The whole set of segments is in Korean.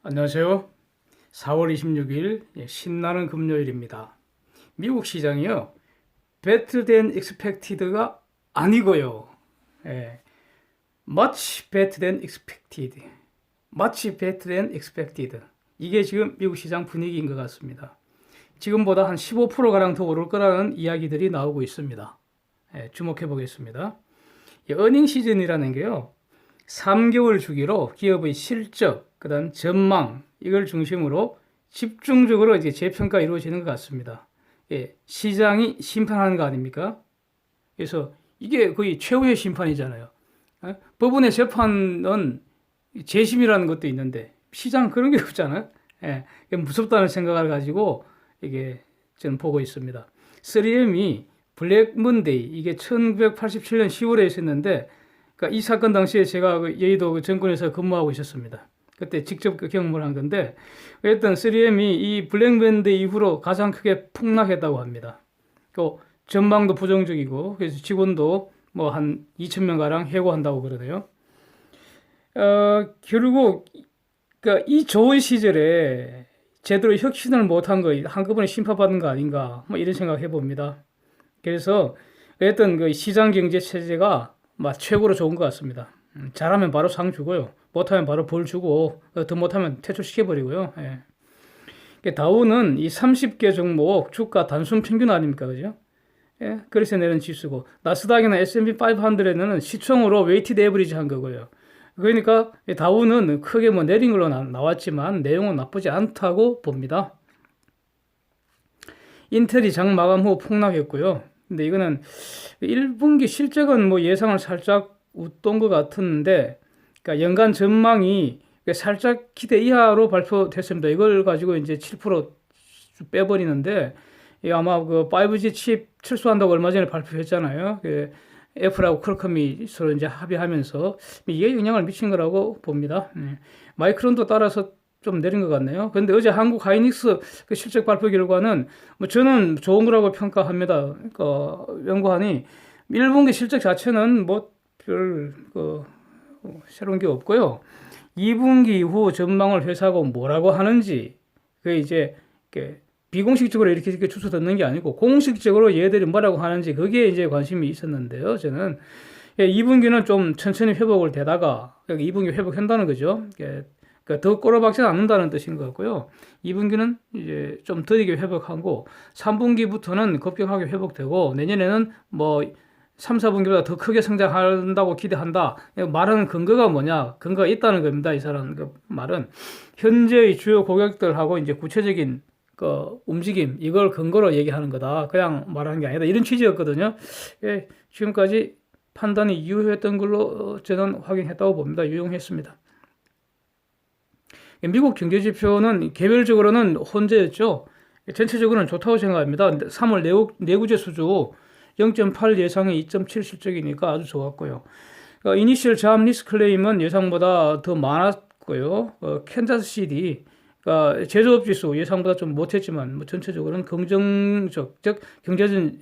안녕하세요. 4월 26일 신나는 금요일입니다. 미국 시장이요. better than expected가 아니고요. 예, much better than expected. much better than expected. 이게 지금 미국 시장 분위기인 것 같습니다. 지금보다 한 15%가량 더 오를 거라는 이야기들이 나오고 있습니다. 주목해 보겠습니다. 어닝 시즌이라는 게요. 3개월 주기로 기업의 실적, 그다음 전망 이걸 중심으로 집중적으로 이제 재평가 이루어지는 것 같습니다. 시장이 심판하는 거 아닙니까? 그래서 이게 거의 최후의 심판이잖아요. 법원의 재판은 재심이라는 것도 있는데 시장 그런 게 없잖아요. 무섭다는 생각을 가지고 이게 저는 보고 있습니다. 3M이 블랙 먼데이 이게 1987년 10월에 있었는데 그러니까 이 사건 당시에 제가 여의도 정권에서 근무하고 있었습니다. 그때 직접 경험을 한 건데 어쨌든 3M이 이 블랙 먼데이 이후로 가장 크게 폭락했다고 합니다. 또 전망도 부정적이고 그래서 직원도 뭐 한 2,000명 가량 해고한다고 그러네요. 결국 그러니까 이 좋은 시절에 제대로 혁신을 못한 거 한꺼번에 심판받은 거 아닌가 뭐 이런 생각 해봅니다. 그래서 어떤 그 시장 경제 체제가 막 최고로 좋은 것 같습니다. 잘하면 바로 상 주고요. 못하면 바로 벌 주고 더 못하면 퇴출시켜버리고요. 다우는 이 30개 종목 주가 단순 평균 아닙니까, 그죠? 그래서 내는 지수고 나스닥이나 S&P 500는 시총으로 웨이티드 에버리지 한 거고요. 그러니까 다우는 크게 뭐 내린 걸로 나왔지만 내용은 나쁘지 않다고 봅니다. 인텔이 장 마감 후 폭락했고요. 근데 이거는 1분기 실적은 뭐 예상을 살짝 웃돈 것 같은데, 그러니까 연간 전망이 살짝 기대 이하로 발표됐습니다. 이걸 가지고 이제 7% 빼버리는데, 아마 그 5G 칩 철수한다고 얼마 전에 발표했잖아요. 애플하고 퀄컴이 서로 이제 합의하면서 이게 영향을 미친 거라고 봅니다. 마이크론도 따라서 좀 내린 것 같네요. 그런데 어제 한국 하이닉스 그 실적 발표 결과는 뭐 저는 좋은 거라고 평가합니다. 그러니까 연구하니 1분기 실적 자체는 뭐 별 새로운 게 없고요. 2분기 이후 전망을 회사하고 뭐라고 하는지 그게 이제 비공식적으로 이렇게 주소 듣는 게 아니고 공식적으로 얘들이 뭐라고 하는지 거기에 이제 관심이 있었는데요. 저는 2분기는 좀 천천히 회복을 되다가 2분기 회복한다는 거죠. 그러니까 더 꼬라박지는 않는다는 뜻인 것 같고요. 2분기는 이제 좀 더디게 회복하고 3분기부터는 급격하게 회복되고 내년에는 뭐 3, 4분기보다 더 크게 성장한다고 기대한다. 말하는 근거가 뭐냐? 근거가 있다는 겁니다. 이 사람 그 말은 현재의 주요 고객들하고 이제 구체적인 그 움직임 이걸 근거로 얘기하는 거다. 그냥 말하는 게 아니다. 이런 취지였거든요. 지금까지 판단이 유효했던 걸로 저는 확인했다고 봅니다. 유용했습니다. 미국 경제지표는 개별적으로는 혼재였죠. 전체적으로는 좋다고 생각합니다. 3월 내구재 수주 0.8 예상의 2.7 실적이니까 아주 좋았고요. 이니셜 잡 리스크 클레임은 예상보다 더 많았고요. 캔자스시티 제조업 지수 예상보다 좀 못했지만 뭐 전체적으로는 긍정적, 즉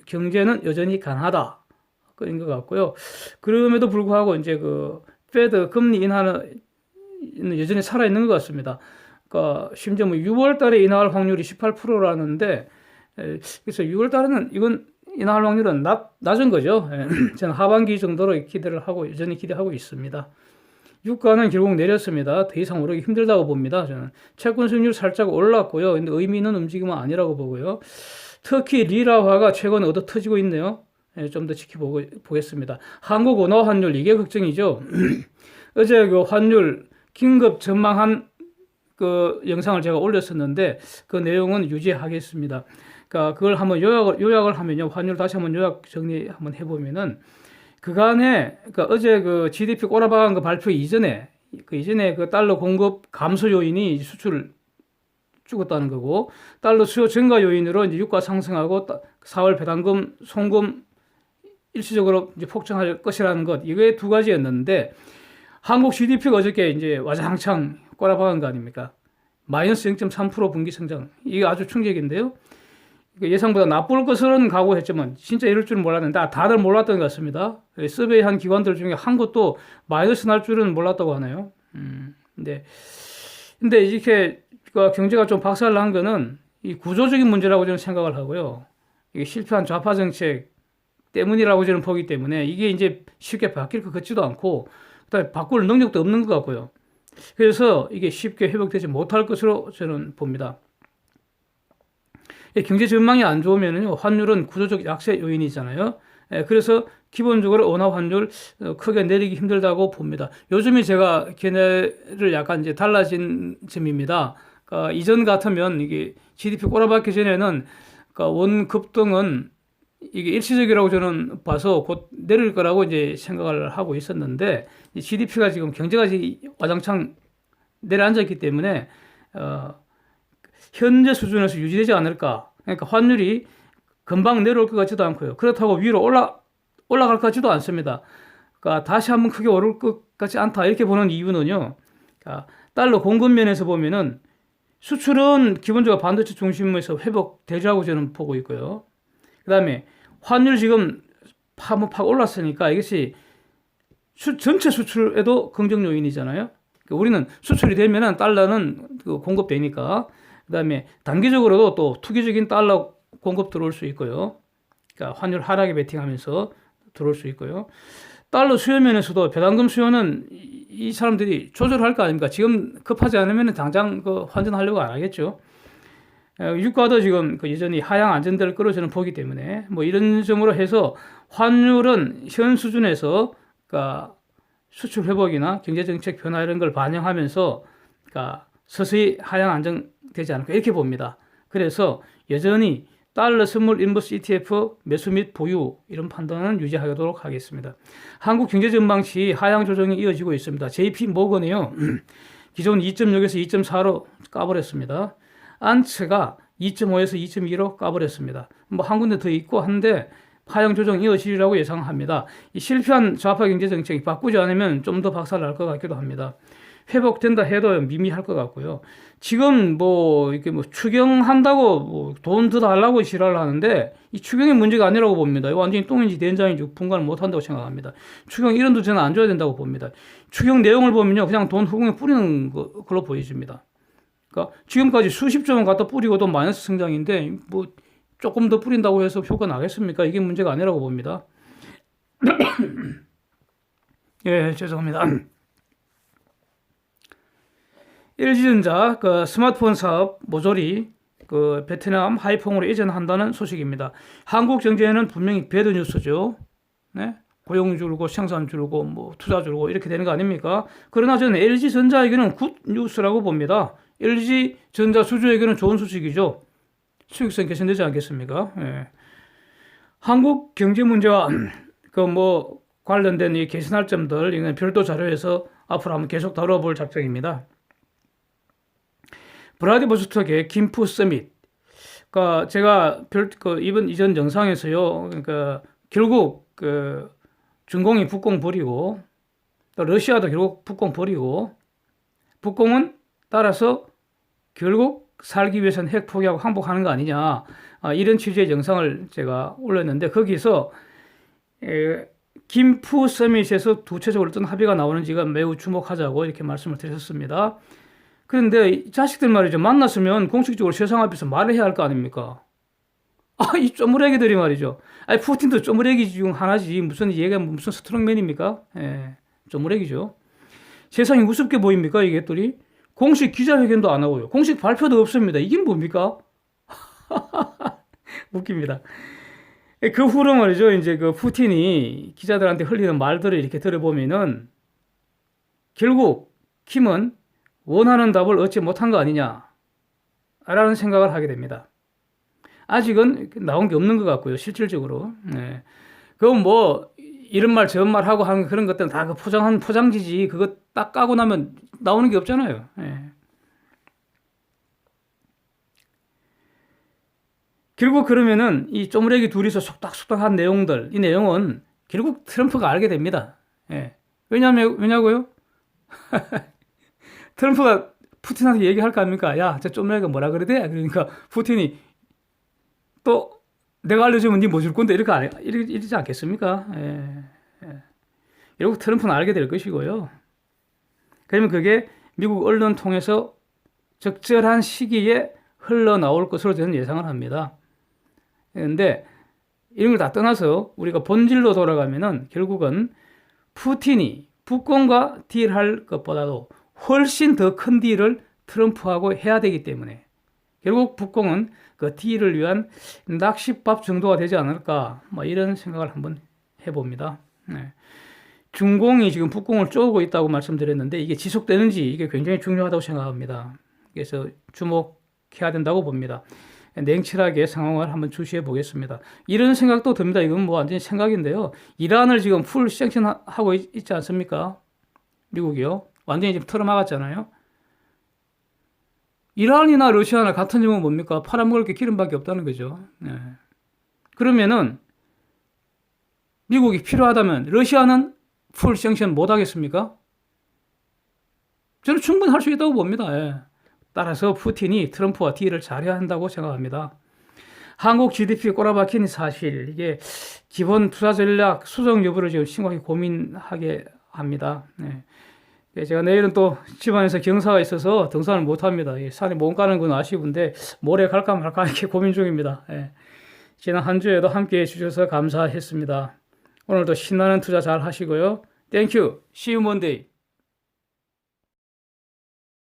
경제는 여전히 강하다 그런 것 같고요. 그럼에도 불구하고 이제 그 페드 금리 인하는 여전히 살아 있는 것 같습니다. 그러니까 심지어 뭐 6월 달에 인하할 확률이 18%라는데 그래서 6월 달에는 이건 인하할 확률은 낮은 거죠. 저는 하반기 정도로 여전히 기대하고 있습니다. 유가는 결국 내렸습니다. 더 이상 오르기 힘들다고 봅니다. 저는 채권 수익률 살짝 올랐고요. 근데 의미 있는 움직임은 아니라고 보고요. 특히 리라화가 최근 얻어 터지고 있네요. 좀 더 지켜보겠습니다. 한국 원화 환율 이게 걱정이죠. 어제 그 환율 긴급 전망한 그 영상을 제가 올렸었는데 그 내용은 유지하겠습니다. 그러니까 그걸 한번 요약을 하면요. 환율 다시 한번 요약 정리 한번 해보면은 그간에 그러니까 어제 그 GDP 꼬라박은 그 발표 이전에 그 달러 공급 감소 요인이 수출을 죽었다는 거고 달러 수요 증가 요인으로 이제 유가 상승하고 4월 배당금 송금 일시적으로 이제 폭증할 것이라는 것 이게 두 가지였는데 한국 GDP가 어저께 이제 와장창 꼬라박은 거 아닙니까? 마이너스 0.3% 분기 성장 이게 아주 충격인데요. 예상보다 나쁠 것은 각오했지만 진짜 이럴 줄은 몰랐는데 다들 몰랐던 것 같습니다. 서베이한 기관들 중에 한 곳도 마이너스 날 줄은 몰랐다고 하네요. 근데 근데 이렇게 그 경제가 좀 박살난 거는 이 구조적인 문제라고 저는 생각을 하고요. 이게 실패한 좌파 정책 때문이라고 저는 보기 때문에 이게 이제 쉽게 바뀔 것 같지도 않고, 그다음에 바꿀 능력도 없는 것 같고요. 그래서 이게 쉽게 회복되지 못할 것으로 저는 봅니다. 경제 전망이 안 좋으면요, 환율은 구조적 약세 요인이잖아요. 그래서 기본적으로 원화 환율 크게 내리기 힘들다고 봅니다. 요즘에 제가 걔네를 약간 이제 달라진 점입니다. 그러니까 이전 같으면 이게 GDP 꼬라박기 전에는 그러니까 원 급등은 이게 일시적이라고 저는 봐서 곧 내릴 거라고 이제 생각을 하고 있었는데, GDP가 지금 경제가 와장창 내려앉아 있기 때문에 현재 수준에서 유지되지 않을까. 그러니까 환율이 금방 내려올 것 같지도 않고요. 그렇다고 위로 올라갈 것 같지도 않습니다. 그러니까 다시 한번 크게 오를 것 같지 않다. 이렇게 보는 이유는요. 그러니까 달러 공급 면에서 보면은 수출은 기본적으로 반도체 중심에서 회복되리라고 저는 보고 있고요. 그 다음에 환율 지금 팍 올랐으니까 이것이 전체 수출에도 긍정 요인이잖아요. 그러니까 우리는 수출이 되면은 달러는 공급되니까. 그 다음에 단기적으로도 또 투기적인 달러 공급 들어올 수 있고요. 그러니까 환율 하락에 베팅하면서 들어올 수 있고요. 달러 수요 면에서도 배당금 수요는 이 사람들이 조절할 거 아닙니까? 지금 급하지 않으면 당장 환전하려고 안 하겠죠. 유가도 지금 여전히 하향 안정될 거로 저는 보기 때문에 뭐 이런 점으로 해서 환율은 현 수준에서 그러니까 수출 회복이나 경제 정책 변화 이런 걸 반영하면서 그러니까 서서히 하향 안정되지 않을까 이렇게 봅니다. 그래서 여전히 달러 선물 인버스 ETF 매수 및 보유 이런 판단은 유지하도록 하겠습니다. 한국 경제 전망치 하향 조정이 이어지고 있습니다. JP 모건이요. 기존 2.6에서 2.4로 까버렸습니다. 안츠가 2.5에서 2.2로 까버렸습니다. 뭐 한 군데 더 있고 한데 하향 조정 이어지리라고 예상합니다. 이 실패한 좌파 경제 정책이 바꾸지 않으면 좀 더 박살 날 것 같기도 합니다. 회복된다 해도 미미할 것 같고요. 지금 뭐 이렇게 뭐 추경한다고 뭐 돈 더 달라고 지랄을 하는데 이 추경의 문제가 아니라고 봅니다. 이거 완전히 똥인지 된장인지 분간을 못 한다고 생각합니다. 추경 이런도 저는 안 줘야 된다고 봅니다. 추경 내용을 보면요, 그냥 돈 후궁에 뿌리는 걸로 보여집니다. 그러니까 지금까지 수십조 원 갖다 뿌리고도 마이너스 성장인데 뭐 조금 더 뿌린다고 해서 효과 나겠습니까? 이게 문제가 아니라고 봅니다. 예, 죄송합니다. LG전자 스마트폰 사업 모조리 베트남 하이퐁으로 이전한다는 소식입니다. 한국 경제에는 분명히 배드 뉴스죠. 네? 고용 줄고 생산 줄고 뭐 투자 줄고 이렇게 되는 거 아닙니까? 그러나 저는 LG전자에게는 굿 뉴스라고 봅니다. LG전자 수주에게는 좋은 소식이죠. 수익성 개선되지 않겠습니까? 예. 한국 경제 문제와 뭐 관련된 이 개선할 점들 이건 별도 자료에서 앞으로 한번 계속 다뤄볼 작정입니다. 브라디보스톡의 김푸 서밋. 그러니까 제가 이전 영상에서요. 그러니까 결국 중공이 북공 버리고 또 러시아도 결국 북공 버리고 북공은 따라서 결국 살기 위해서는 핵 포기하고 항복하는 거 아니냐. 이런 취지의 영상을 제가 올렸는데 거기서 김푸 서밋에서 구체적으로 어떤 합의가 나오는지가 매우 주목하자고 이렇게 말씀을 드렸습니다. 그런데 자식들 말이죠. 만났으면 공식적으로 세상 앞에서 말을 해야 할 거 아닙니까? 이 쪼무레기들이 말이죠. 푸틴도 쪼무레기 중 하나지. 무슨 얘가 무슨 스트롱맨입니까? 예, 쪼무레기죠. 세상이 우습게 보입니까? 이게 또 공식 기자회견도 안 하고요. 공식 발표도 없습니다. 이게 뭡니까? 웃깁니다. 그 후로 말이죠. 이제 푸틴이 기자들한테 흘리는 말들을 이렇게 들어보면은 결국 킴은 원하는 답을 얻지 못한 거 아니냐 라는 생각을 하게 됩니다. 아직은 나온 게 없는 것 같고요. 실질적으로. 네. 그건 뭐 이런 말 저런 말 하고 하는 그런 것들은 다 포장한 포장지지. 그거 딱 까고 나면 나오는 게 없잖아요. 네. 결국 그러면은 이 쪼무레기 둘이서 속닥속닥한 내용들, 이 내용은 결국 트럼프가 알게 됩니다. 예. 왜냐고요? 트럼프가 푸틴한테 얘기할 거 아닙니까? 야, 저 쪼무레기가 뭐라 그러대? 그러니까 푸틴이 또 내가 알려주면 니 뭐 줄 건데 이러지 않겠습니까? 예. 예. 결국 트럼프는 알게 될 것이고요. 그러면 그게 미국 언론 통해서 적절한 시기에 흘러나올 것으로 저는 예상을 합니다. 그런데 이런 걸 다 떠나서 우리가 본질로 돌아가면은 결국은 푸틴이 북권과 딜할 것보다도 훨씬 더 큰 딜을 트럼프하고 해야 되기 때문에 결국 북권은 그 딜을 위한 낚싯밥 정도가 되지 않을까 뭐 이런 생각을 한번 해봅니다. 네. 중공이 지금 북공을 쪼고 있다고 말씀드렸는데 이게 지속되는지 이게 굉장히 중요하다고 생각합니다. 그래서 주목해야 된다고 봅니다. 냉철하게 상황을 한번 주시해 보겠습니다. 이런 생각도 듭니다. 이건 뭐 완전히 생각인데요. 이란을 지금 풀 생션하고 있지 않습니까? 미국이요. 완전히 지금 털어막았잖아요. 이란이나 러시아나 같은 점은 뭡니까? 팔아먹을 게 기름밖에 없다는 거죠. 네. 그러면은 미국이 필요하다면 러시아는 풀 생션 못 하겠습니까? 저는 충분히 할 수 있다고 봅니다. 예. 따라서 푸틴이 트럼프와 딜을 잘해야 한다고 생각합니다. 한국 GDP 꼬라박힌 사실, 이게 기본 투자 전략 수정 여부를 지금 심각하게 고민하게 합니다. 네. 제가 내일은 또 집안에서 경사가 있어서 등산을 못 합니다. 산에 못 가는 건 아쉬운데 모레 갈까 말까 이렇게 고민 중입니다. 예. 지난 한 주에도 함께 해주셔서 감사했습니다. 오늘도 신나는 투자 잘 하시고요. Thank you. See you Monday.